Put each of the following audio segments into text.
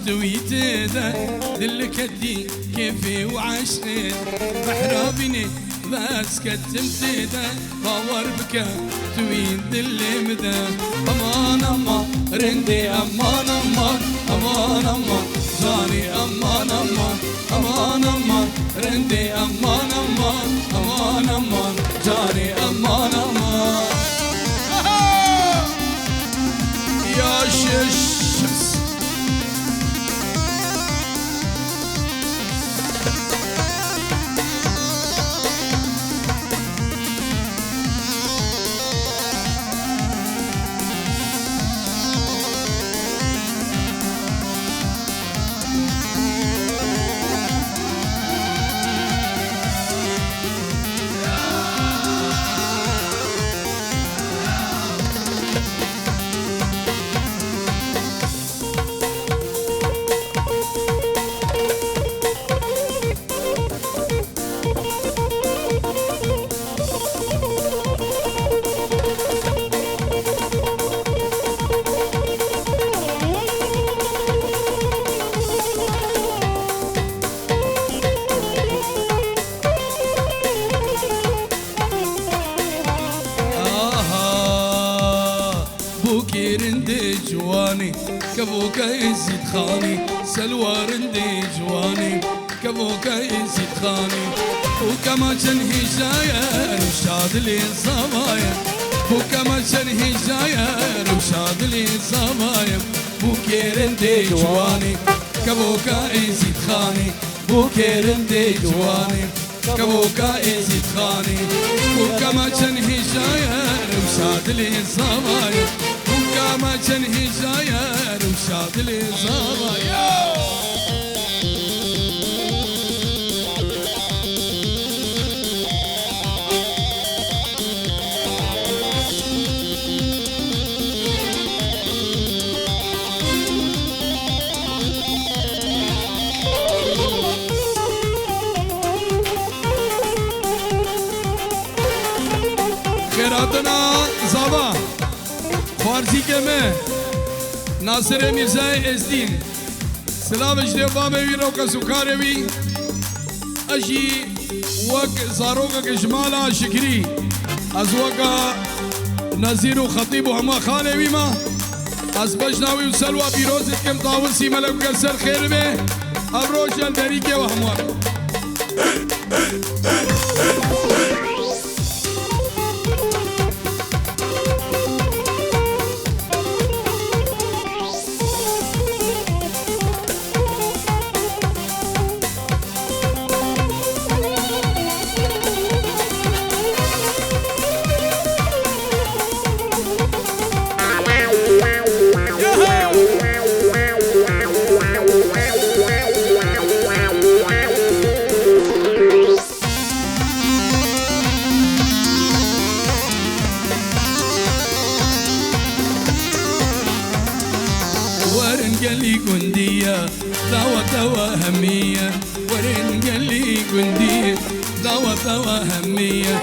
دويته دلك الدين كيفي وعشت محرابيني بس كتمتده باور بك توين دل مده امان امان رندي امان امان امان امان جاني امان امان امان امان رندي امان امان امان امان جاني امان امان يا شش جواني كفوك يزيد خاني سلوار عندي جواني كفوك يزيد خاني وكما كان هجاير وشاد لي صبايا وكما كان هجاير وشاد لي صبايا بوكير عندي جواني كفوك يزيد خاني بوكير عندي جواني كفوك يزيد خاني وكما كان هجاير وشاد لي صبايا ما كان هجاير وشاد لي صبايا خيراتنا زبا فارسی که من ناصر میرزای ازدین سلامش دی باموی رو کسوکاروی اجی وک زاروکا کشمالا شکری از وکا نظیر و خطیب و هما خانوی ما از بجناوی و سلوى بیروزت کم طاوسی ملک کسر خیر به ابروش جلدریکه و هموار قالي قندية دوا همية ورين قالي قندية دوا همية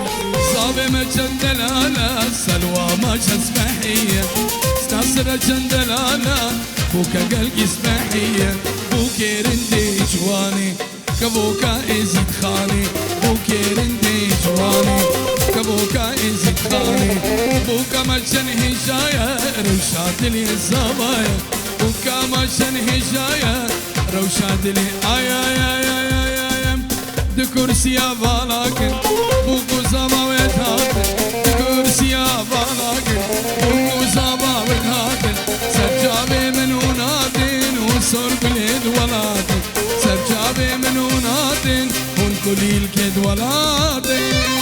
صابي ما جندلالا سلوى ما جسبحية استاسرة جندلالا بوكا قلقي سبحية بوكي رندي جواني كبوكا ازيد خاني بوكي رندي جواني كبوكا ازيد خاني بوكا ما جنهي جاية رشاد لي الزبايا وكما شن هجايا روشاد لي آي آي آي آي آي آي دكرسيا بالاكن بوكو زما ويتهاكن دكرسيا بالاكن بوكو زما ويتهاكن سرجابي من هناتين وصر بليد ولاتن سرجابي من هناتين ونكليل كد ولاتن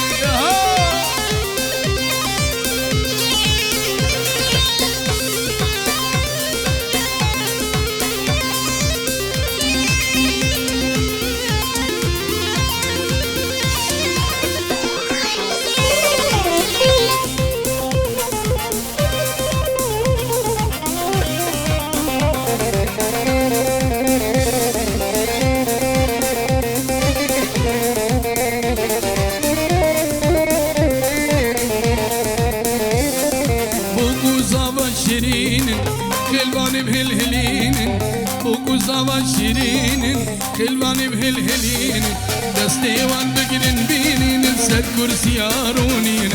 زاوا شیرینین خلوانی بهلهلین دستیوان بگیرین بینین سر کرسی آرونین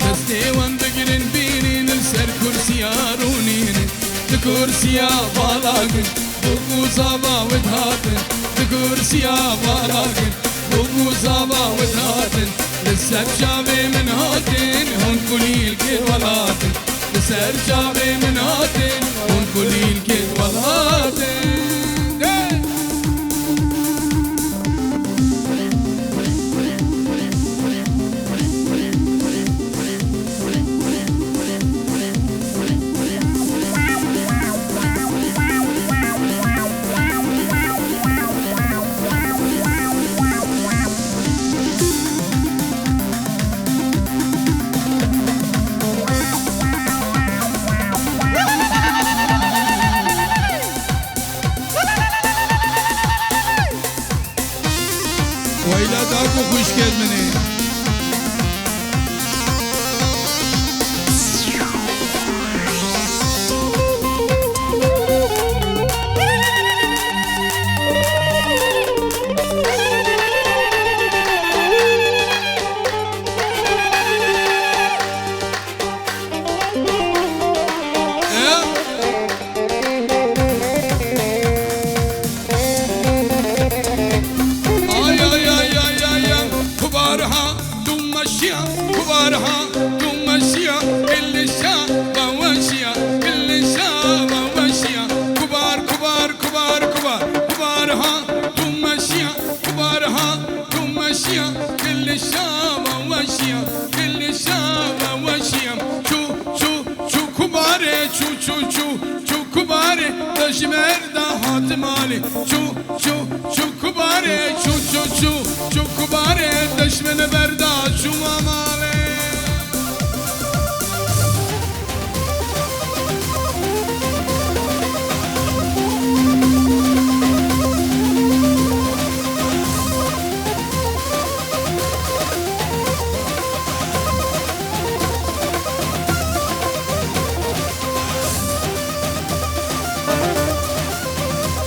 دستیوان بگیرین بینین سر کرسی آرونین کرسی آبالاگن بگو زاوا ودهاتن کرسی آبالاگن بگو زاوا ودهاتن لسر شابه من هاتن هون کلیل که ولاتن لسر شابه من هاتن هون کلیل که ولاتن ویلا داکو خوش کرد منی كبارها تمشيا كل شا بوشيا كل شا بوشيا كبار كبار كبار كبار كبارها تمشيا كبارها تمشيا كل شا بوشيا كل شا بوشيا شو كباري شو كباري تشمر ده هات مالي شو كباري شو كباري تشمن بردا شو مالي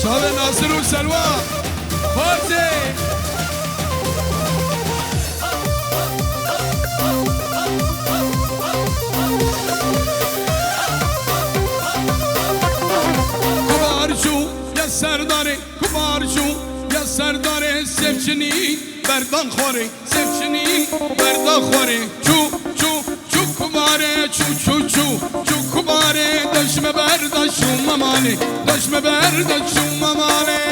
شاب ناصر وسلوى فارسي كبار شو يا سرداري كبار شو يا سرداري سفشني بردان خوري سفشني بردان خوري شو كباري شو كباري دشم بردا شو ممالي دشم بردا شو ممالي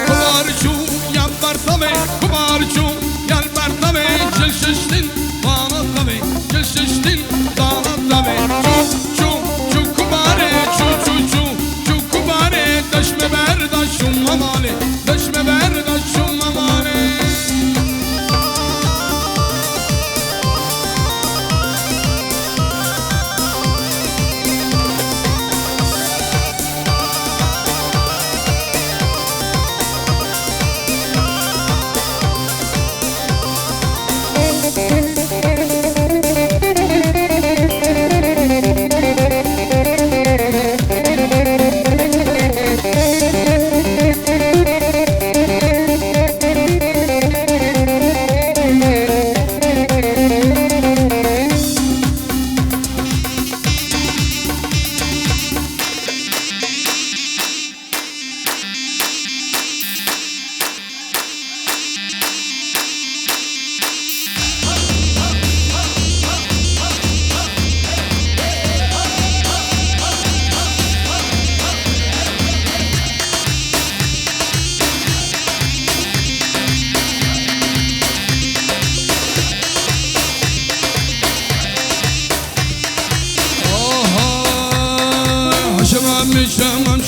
كبار شو يا برطمي كبار شو يا البرطمي جلششتن وانا طمي جلششتن وانا طمي شو كباري شو كباري دشم بردا شو ممالي دشم بردا شو ممالي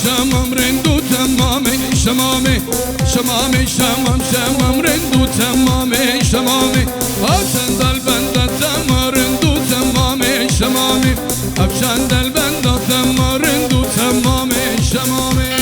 شمام رندو تمامي شمامي رندو تمامي شمامي أفشان البندة تمام رندو تمامي شمامي أفشان البندة تمام رندو تمامي شمامي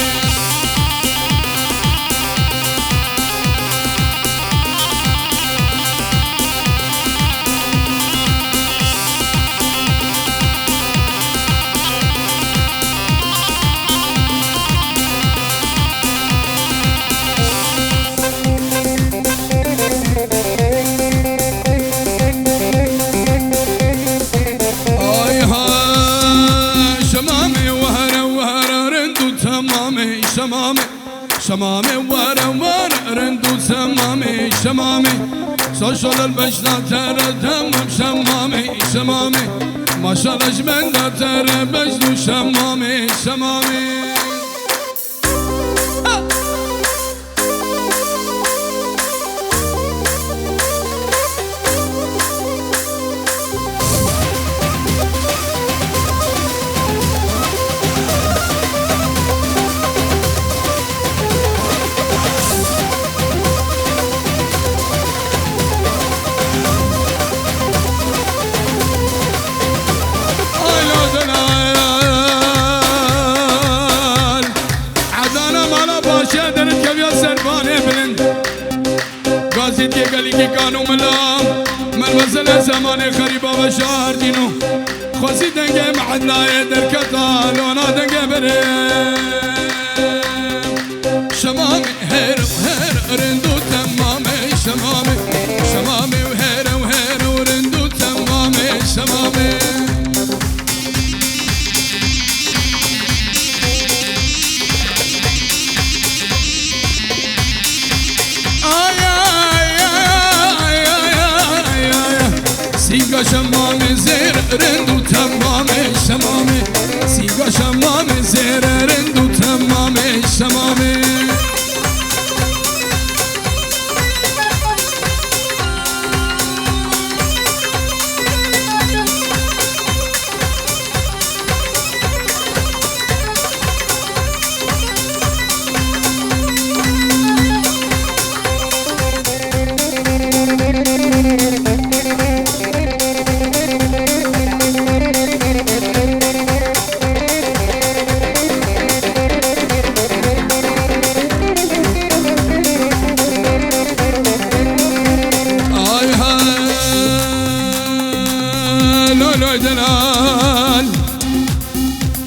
شمامي ورا ورا رندو سمامي شمامي صوشل البشرة ترى دم شمامي شمامي ما شاء الله جمنا ترى بجدو شمامي شمامي كانوا ملام من مسألة زمان خريبة وشهر دينو خوزي دنگه معدنا يدر كتال وانا دنگه بريم شمامي هير وهير رندو تمامي شمامي شمامي وهير وهير ورندو تمامي شمامي سيقا شمامي زير رندو تمامي شمامي سيقا شمامي زير رندو تمامي شمامي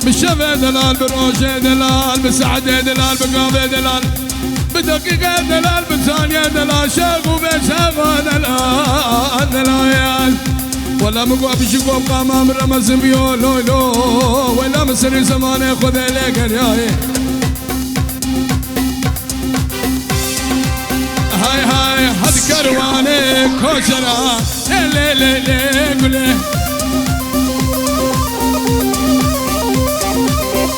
بشفة دلال بروجة دلال بسعدة دلال بقافة دلال بدقيقة دلال بثانية دلال شاق وبشاق دلال دلال ولا مقوى بشقوى بقامة من رمز بيول لو لو ولا مصري زمانه خذ لك رياي هاي هاي هاد كرواني كوشرا لي لي لي قولي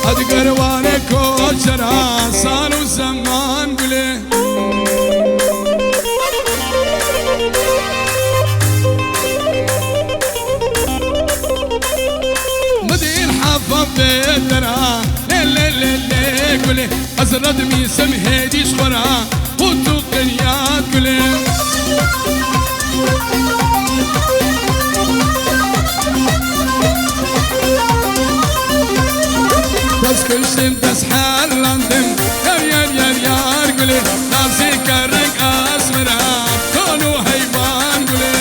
هاد كرواني كوشرا صاروا زمان قولي مدين حفظ بالدرا لي لي لي لي قولي أزرد ميسم هيدي شخرا وطو قنيات قولي بس كشتم تسحر لندم يار يار يار قولي ناسي كرق أسمرا كونو حيوان قولي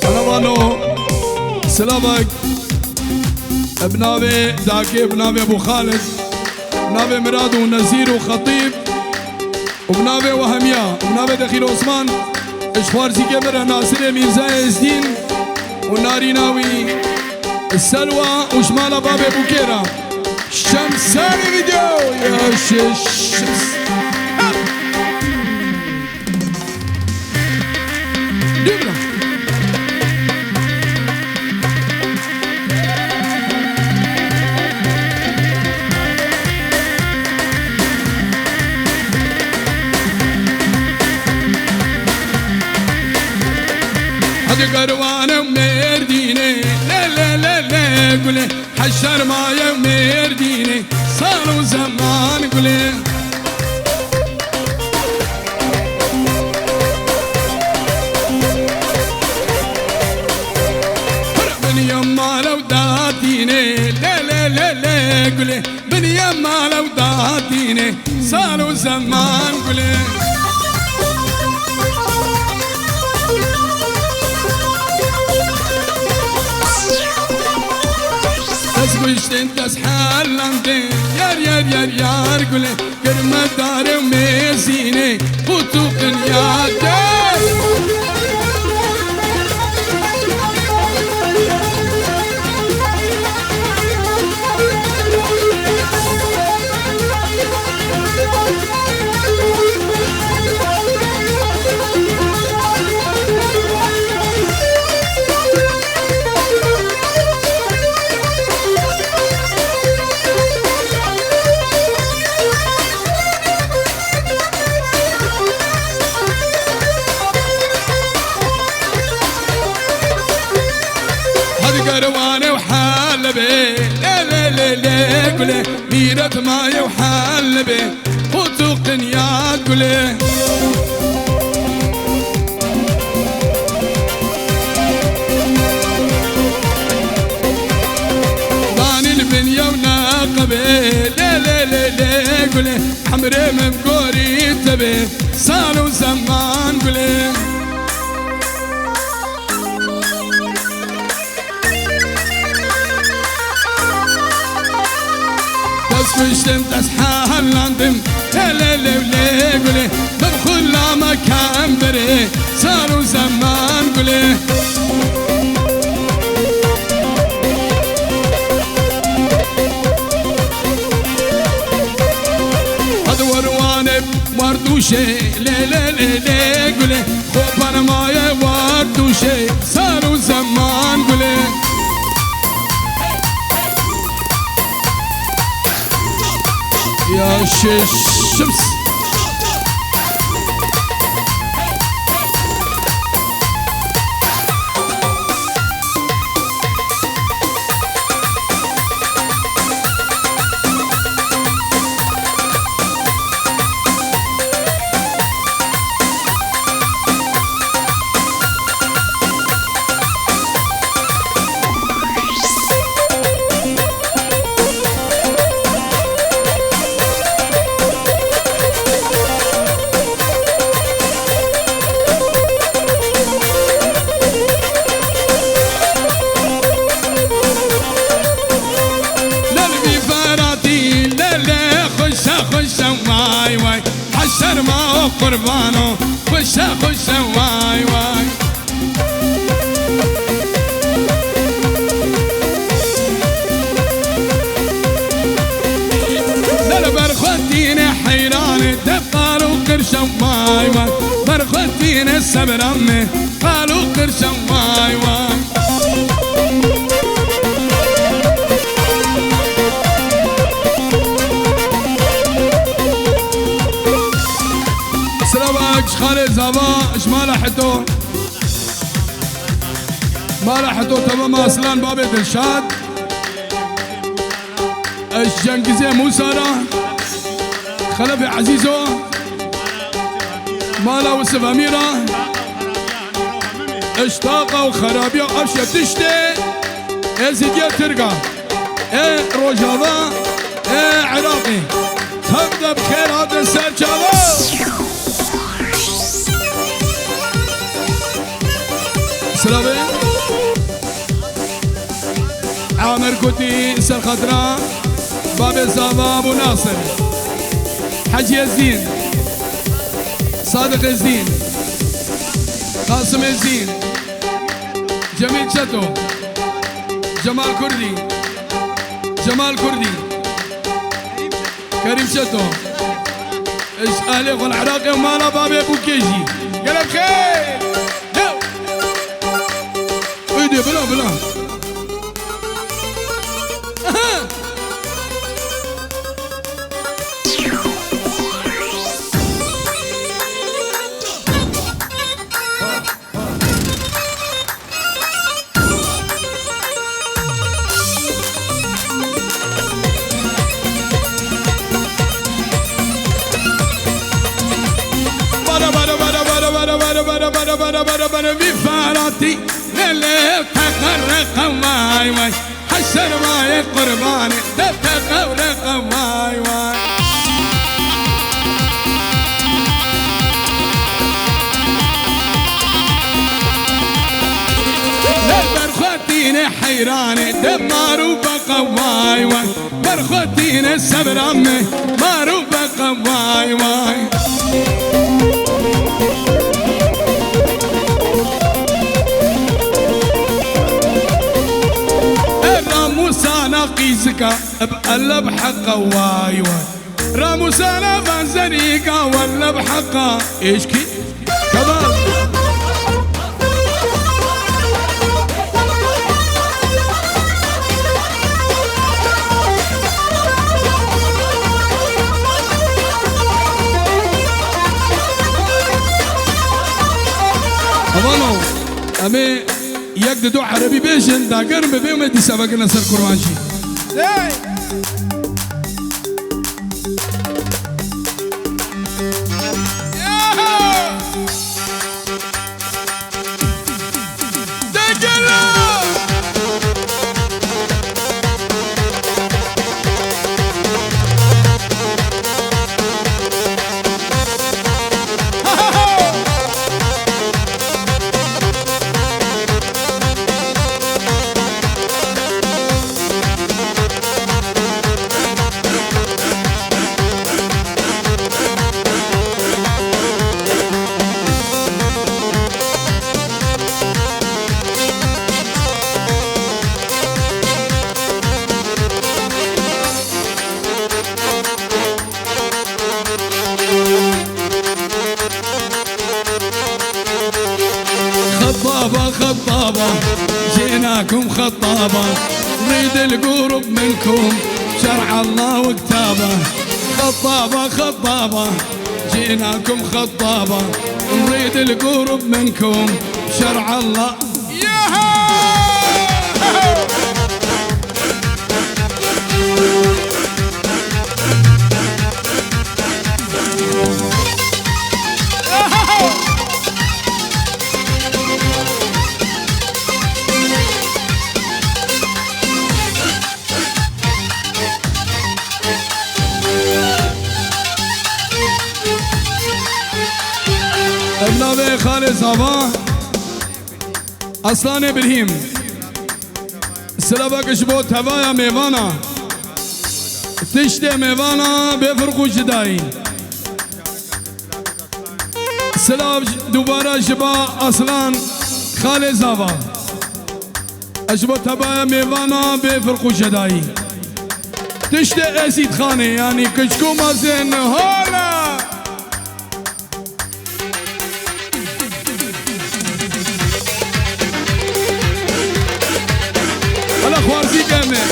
أنا بانو سلامك ابنابي داكي ابنابي ابو خالد ابنابي مراد ونزير وخطيب وبنابي وهمية وبنابي دخيل عثمان اشخوارزي كبر ناصر ميرزا الدين وناريناوي السلوى وشمال بابي بوكيرا شمساني فيديو يا شمس دبرة قروانه ومرديني لا لا لا لا قولي حشر مايا ومرديني صاروا زمان قولي لو داتيني لا لا لا لا قولي بنيا ما لو داتيني صاروا زمان قولي تسويشتين تسحال لندن يار يار يار يار قولي كرمة داري وميزيني وتوقن يا دار قرواني وحالبي لا لا لا لا قولي ميرة ماي وحالبي وتوقن يا قولي ضاني البنية وناقبي لا لا لا لا قولي حمري من قوري تبي صاروا زمان قولي تسويشتم تسحال لندم لا لا لا لا قولي بدخل لا مكان بري صاروا زمان قولي ادور وانب وردوشي لا لا لا لا قولي خوب انا ماي وردوشي صاروا زمان قولي يا شمس واي واي حشر ما قربانو خشا خشا واي واي لا برخوتيني حيراني قالوا قرشا واي واي برخوتيني الصبر امي قالوا قرشا واي واي خالد زابا اش ما لحتو تمام اصلان بابي دلشاد اش جنگزي موسارا خلفي عزيزو مالا وسف اميرا اشتاقه وخرابيه اشيا تشتي ازيديا ترقى روجافا عراقي تبدا بخير هذا السرجاوه سلامي عامر كوتي سر خضراء باب الزابا ابو ناصر حجي الزين صادق الزين قاسم الزين جميل شتو جمال كردي كريم شتو ايش اهلي والعراقي ومالا بابي ابو كيجي قلب خير ايدي بلا بارا بارا بارا بارا بارا بارا بارا بارا بارا بارا بارا بارا اللي تغرق واي واي حسن واي قرباني تغرق واي واي برخوتيني حيراني دمار وبقى واي واي برخوتيني السبر امي مار وبقى واي واي راموسانا قيسكا بقلب حقا واي واي راموسانا بنزريكا ولا بحقا ايش كي كمان اوانو امي یک دو عربی بیشن دا گرم ببیم دی سبک نصر قربانشی خطابة جيناكم خطابة نريد القرب منكم شرع الله وكتابه خطابة جيناكم خطابة نريد القرب منكم شرع الله ابناء خالد صباح اصلان ابراهيم سلابك شبوت هوايا ميوانا تشتي ميوانا بفرقو جداي سلاب دوباره شبا اصلان خالد صباح اشبوت هوايا ميوانا بفرقو جداي تشتي اسيد خاني يعني كشكو مازن هولا خوارزی کمه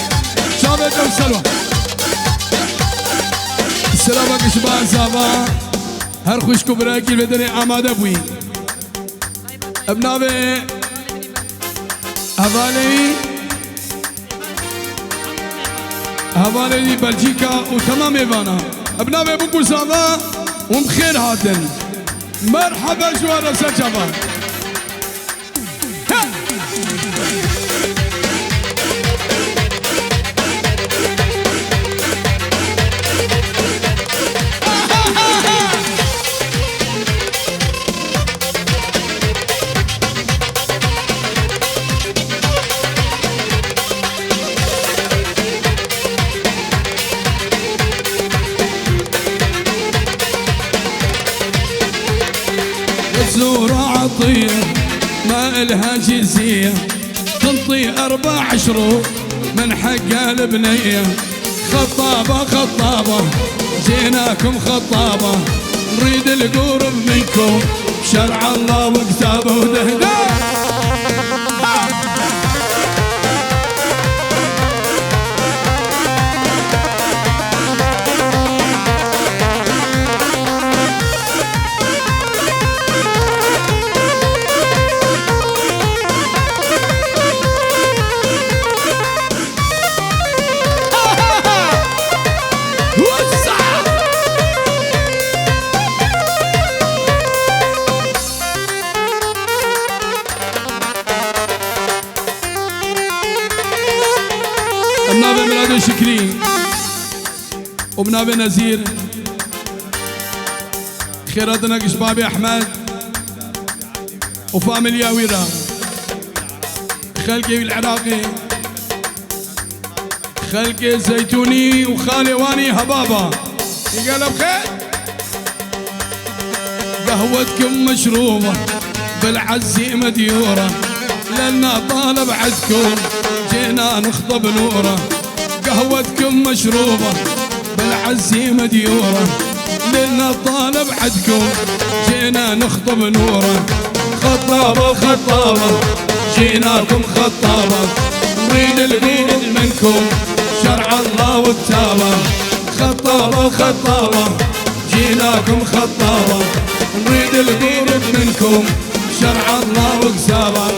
شابه کم سلام السلام علیکم شبان صاحبا هر خوش کو برای کی بدن آماده بوی ابناء حوالی بلژیکا و تمام ایوانا ابناء بکو صاحبا ومخير هاتن مرحبا جوار سجبا زورة عطية ما إلها جزية تنطي 4 شروط من حق البنية خطابة جيناكم خطابة نريد القرب منكم شرع الله وكتابه ودهده بنابي ميلاد شكري وبنابي نزير خيراتنا قشبابي أحمد وفاميليا ويرا خلقي العراقي خلقي زيتوني وخالي واني هبابة يقلب خير قهوتكم مشروبة بالعزي مديورة لنا طالب عدكم جينا نخطب نوره قهوتكم مشروبة بالعزي مديورة لنا طالب عدكم جينا نخطب نوره خطابة خطابة جيناكم خطابة نريد القرب منكم شرع الله والتابة خطابة خطابة جيناكم خطابة نريد القرب منكم شرع الله وكسابة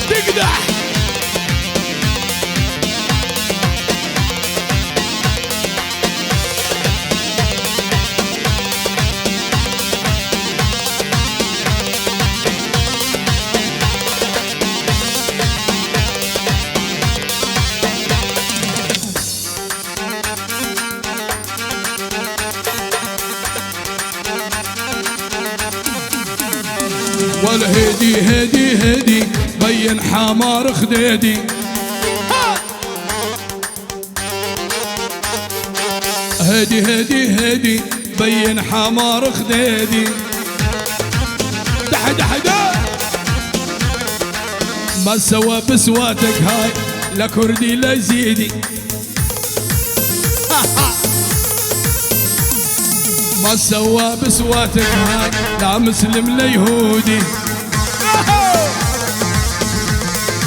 تقدح والهدي هدي هدي بين حمار خديدي هدي هدي هدي بين حمار خديدي دح دح دح ما سوى بسواتك هاي لا كردي لا يزيدي ما سوى بسواتك هاي لا مسلم لا يهودي